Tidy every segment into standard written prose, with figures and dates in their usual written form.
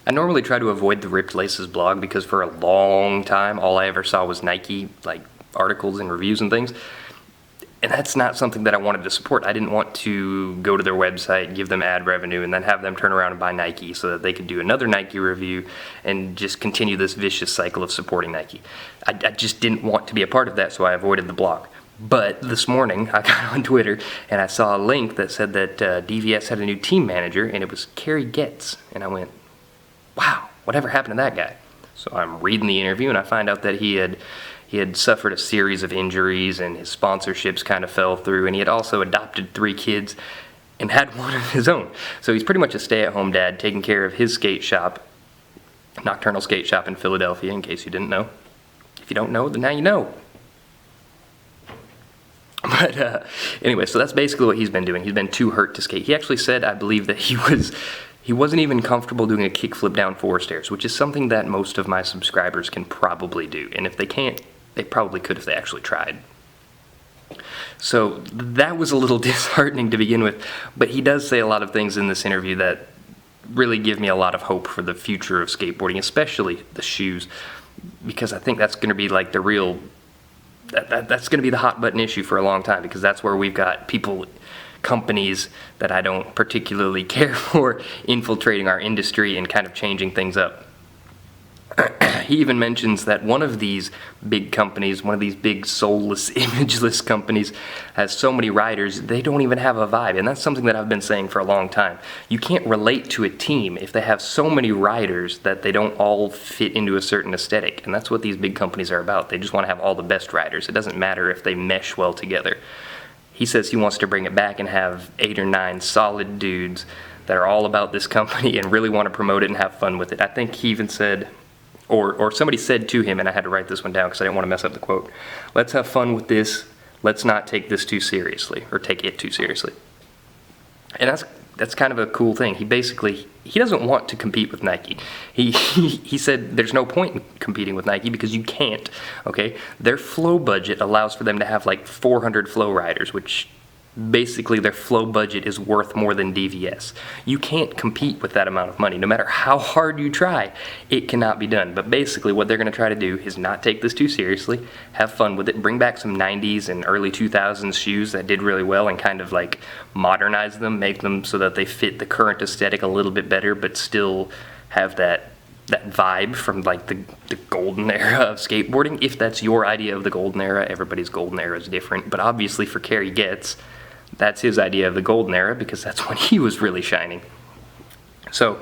I normally try to avoid the Ripped Laces blog because for a long time, all I ever saw was Nike, like articles and reviews and things. And that's not something that I wanted to support. I didn't want to go to their website, give them ad revenue, and then have them turn around and buy Nike so that they could do another Nike review and just continue this vicious cycle of supporting Nike. I just didn't want to be a part of that, so I avoided the blog. But this morning, I got on Twitter and I saw a link that said that DVS had a new team manager, and it was Kerry Getz. And I went, wow, whatever happened to that guy? So I'm reading the interview, and I find out that he had suffered a series of injuries, and his sponsorships kind of fell through, and he had also adopted 3 kids and had one of his own. So he's pretty much a stay-at-home dad taking care of his skate shop, Nocturnal Skate Shop in Philadelphia, in case you didn't know. If you don't know, then now you know. But anyway, so that's basically what he's been doing. He's been too hurt to skate. He actually said, I believe, that he wasn't even comfortable doing a kickflip down 4 stairs, which is something that most of my subscribers can probably do. And if they can't, they probably could if they actually tried. So that was a little disheartening to begin with, but he does say a lot of things in this interview that really give me a lot of hope for the future of skateboarding, especially the shoes, because I think that's going to be like the real, that's going to be the hot button issue for a long time, because that's where we've got companies that I don't particularly care for infiltrating our industry and kind of changing things up. He even mentions that one of these big companies, one of these big soulless, imageless companies, has so many riders, they don't even have a vibe. And that's something that I've been saying for a long time. You can't relate to a team if they have so many riders that they don't all fit into a certain aesthetic. And that's what these big companies are about. They just want to have all the best riders. It doesn't matter if they mesh well together. He says he wants to bring it back and have 8 or 9 solid dudes that are all about this company and really want to promote it and have fun with it. I think he even said, or somebody said to him, and I had to write this one down because I didn't want to mess up the quote, let's have fun with this, let's not take this too seriously, or take it too seriously. And that's kind of a cool thing. He doesn't want to compete with Nike. He said there's no point in competing with Nike because you can't, okay? Their flow budget allows for them to have like 400 flow riders, which basically their flow budget is worth more than DVS. You can't compete with that amount of money. No matter how hard you try, it cannot be done. But basically what they're going to try to do is not take this too seriously, have fun with it, bring back some 90s and early 2000s shoes that did really well and kind of like modernize them, make them so that they fit the current aesthetic a little bit better, but still have that vibe from like the golden era of skateboarding. If that's your idea of the golden era, everybody's golden era is different. But obviously for Kerry Getz, that's his idea of the golden era because that's when he was really shining. So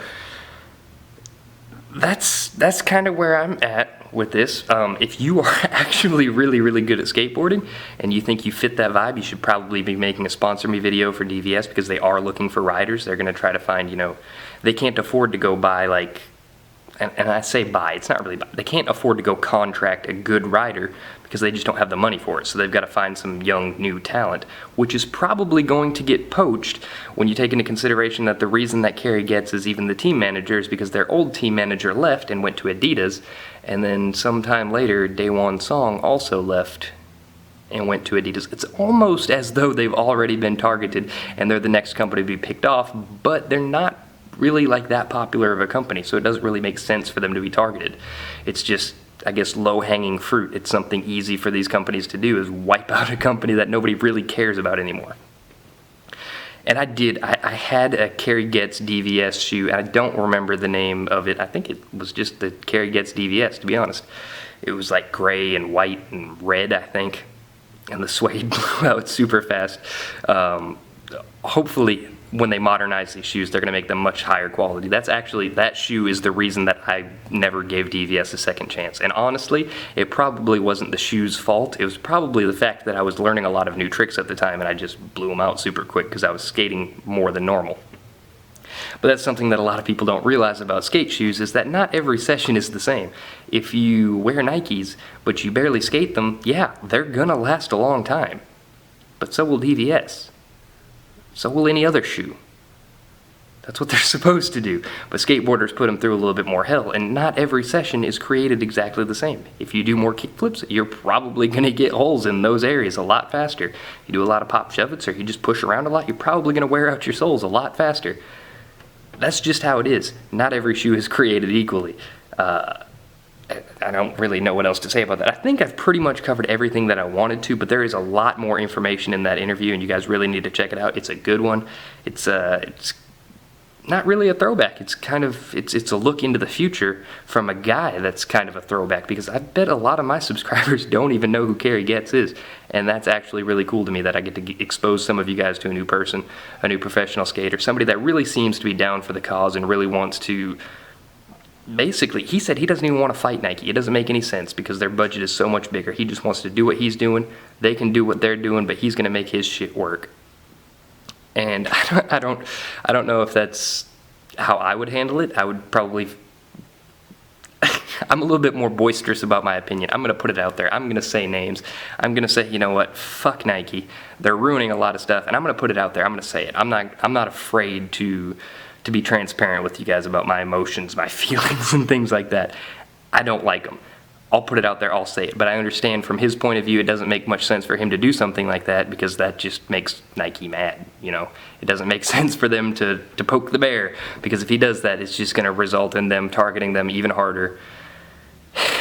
that's kind of where I'm at with this. If you are actually really, really good at skateboarding and you think you fit that vibe, you should probably be making a sponsor me video for DVS because they are looking for riders. They're going to try to find, they can't afford to go buy like, and I say buy, it's not really buy. They can't afford to go contract a good rider because they just don't have the money for it. So they've got to find some young, new talent, which is probably going to get poached when you take into consideration that the reason that Kerry Getz is even the team manager is because their old team manager left and went to Adidas, and then sometime later, Daewon Song also left and went to Adidas. It's almost as though they've already been targeted and they're the next company to be picked off, but they're not really like that popular of a company, so it doesn't really make sense for them to be targeted. It's just, I guess, low-hanging fruit. It's something easy for these companies to do, is wipe out a company that nobody really cares about anymore. And I had a Kerry Getz DVS shoe, and I don't remember the name of it. I think it was just the Kerry Getz DVS, to be honest. It was like gray and white and red, I think, and the suede blew out super fast. Hopefully, when they modernize these shoes, they're going to make them much higher quality. That shoe is the reason that I never gave DVS a second chance. And honestly, it probably wasn't the shoe's fault. It was probably the fact that I was learning a lot of new tricks at the time and I just blew them out super quick because I was skating more than normal. But that's something that a lot of people don't realize about skate shoes, is that not every session is the same. If you wear Nikes, but you barely skate them, yeah, they're going to last a long time. But so will DVS. So will any other shoe. That's what they're supposed to do. But skateboarders put them through a little bit more hell, and not every session is created exactly the same. If you do more kickflips, you're probably going to get holes in those areas a lot faster. You do a lot of pop shove-its, or you just push around a lot, you're probably going to wear out your soles a lot faster. that's just how it is. Not every shoe is created equally. I don't really know what else to say about that. I think I've pretty much covered everything that I wanted to, but there is a lot more information in that interview, and you guys really need to check it out. It's a good one. It's not really a throwback. It's kind of it's a look into the future from a guy that's kind of a throwback, because I bet a lot of my subscribers don't even know who Kerry Getz is, and that's actually really cool to me that I get to expose some of you guys to a new person, a new professional skater, somebody that really seems to be down for the cause and really wants to. Basically, he said he doesn't even want to fight Nike. It doesn't make any sense because their budget is so much bigger. He just wants to do what he's doing. They can do what they're doing, but he's going to make his shit work. And I don't know if that's how I would handle it. I would probably. I'm a little bit more boisterous about my opinion. I'm going to put it out there. I'm going to say names. I'm going to say, you know what? Fuck Nike. They're ruining a lot of stuff, and I'm going to put it out there. I'm going to say it. I'm not afraid to be transparent with you guys about my emotions, my feelings, and things like that. I don't like them. I'll put it out there, I'll say it. But I understand from his point of view, it doesn't make much sense for him to do something like that, because that just makes Nike mad, you know. It doesn't make sense for them to poke the bear, because if he does that, it's just going to result in them targeting them even harder.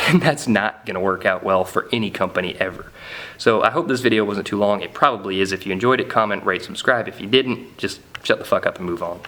And that's not going to work out well for any company ever. So I hope this video wasn't too long. It probably is. If you enjoyed it, comment, rate, subscribe. If you didn't, just shut the fuck up and move on.